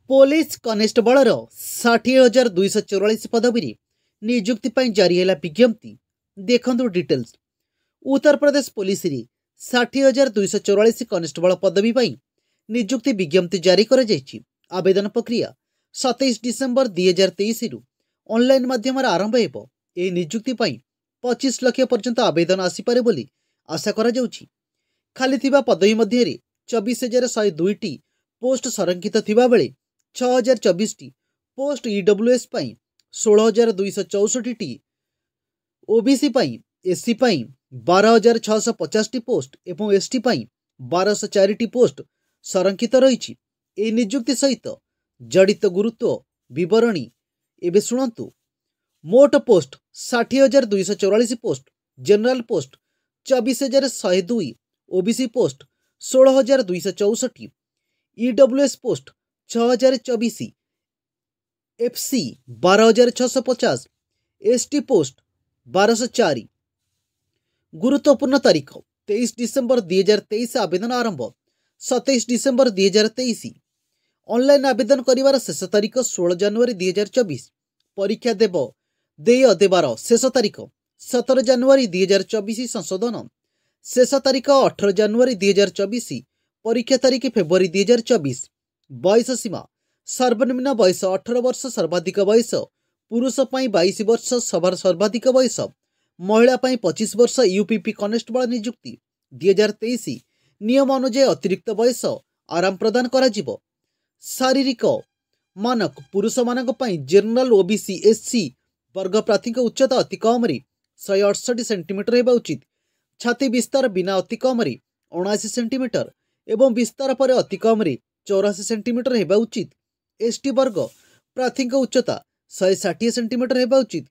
Police constable 60,244 पदवी नियुक्ति जारी है विज्ञप्ति। देखु details. Uttar Pradesh police 60,244 constable पदवी नियुक्ति विज्ञप्ति जारी कर आवेदन प्रक्रिया 27 डिसेम्बर 2023 रु ऑनलाइन माध्यम आरंभ हो। नियुक्ति 25 लाख पर्यंत आवेदन आसीपे बोली आशा करा जाउछि। खाली थिबा पदवी मध्य 24,102 पोस्ट संरक्षित थिबा बेले 6,024 post EWS 16,264 OBC SC 12,650 post एवं एसटी 1,204 पोस्ट संरक्षित रही। नियुक्ति सहित जड़ित गुरुत्व विवरणी एवं शुणु। मोट post 60,244 post, general post 24,102, OBC post 16,264, EWS post 6,024, FC 12,650, ST post 1,204। गुरुत्वपूर्ण तारीख 23 डिसेम्बर 2023 आवेदन आरंभ 27 डिसेम्बर 2023। ऑनलाइन आवेदन करिवार शेष तारीख 16 जनवरी 2024। परीक्षा देवार शेष तारीख 17 जनवरी 2024। संशोधन शेष तारीख 18 जनवरी 2024। परीक्षा तारीख फेब्रुआरी 2024। बयस सीमा सर्वनिम्न बयस 18 वर्ष, सर्वाधिक बयस पुरुष 22 वर्ष, सर्वाधिक बयस महिला 25 वर्ष। यूपीपी कनेस्टेबल नियुक्ति 2023 नियम अनुसार अतिरिक्त बयस आराम प्रदान करा। शारीरिक मानक पुरुष मानक जनरल ओबीसी एससी वर्ग प्रार्थी उच्चता अति कम 168 सेंटीमीटर होगा उचित। छाती विस्तार बिना अति कम 79 सेंटीमीटर एवं विस्तार पर अति कम 84 सेंटीमीटर होगा उचित। एसटी वर्ग प्रार्थी उच्चता 160 सेंटीमीटर होगा उचित।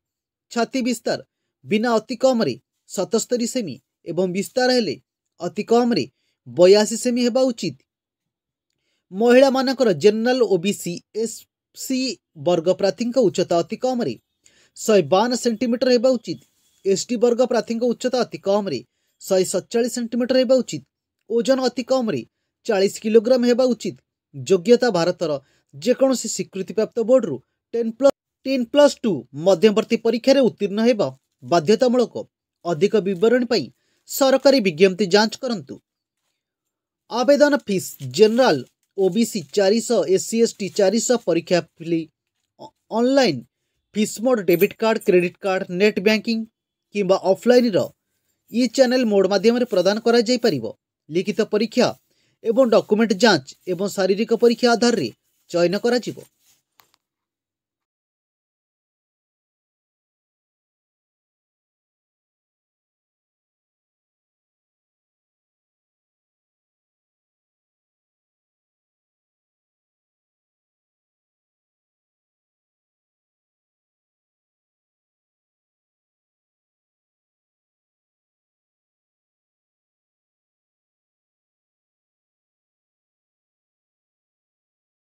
छाती विस्तार बिना अति कम 77 सेमी एवं विस्तार हेले अति कम 82 सेमी होगा उचित। महिला मानकर जनरल ओबीसी एससी वर्ग प्रार्थी उच्चता अति कम 152 सेंटीमीटर होगा उचित। एसटी वर्ग प्रार्थी उच्चता अति कम 147 सेंटीमीटर होगा उचित। ओजन अति कम 40 किलोग्राम होगा उचित। योग्यता भारतर जेकोसी स्वीकृति प्राप्त बोर्ड 10+2 मध्यवर्ती परीक्षा उत्तीर्ण होगा बाध्यतामूलक। अधिक विवरण पाई सरकारी विज्ञप्ति जांच करंतु। आवेदन fees general OBC 400, SC ST 400। परीक्षा fee online fees mode debit card, credit card, net banking किंबा ऑफलाइन ई चैनल मोड माध्यम प्रदान करा जाई परिबो। लिखित परीक्षा एवं डॉक्यूमेंट जांच एवं शारीरिक परीक्षा आधार रे चयन करा जिवो।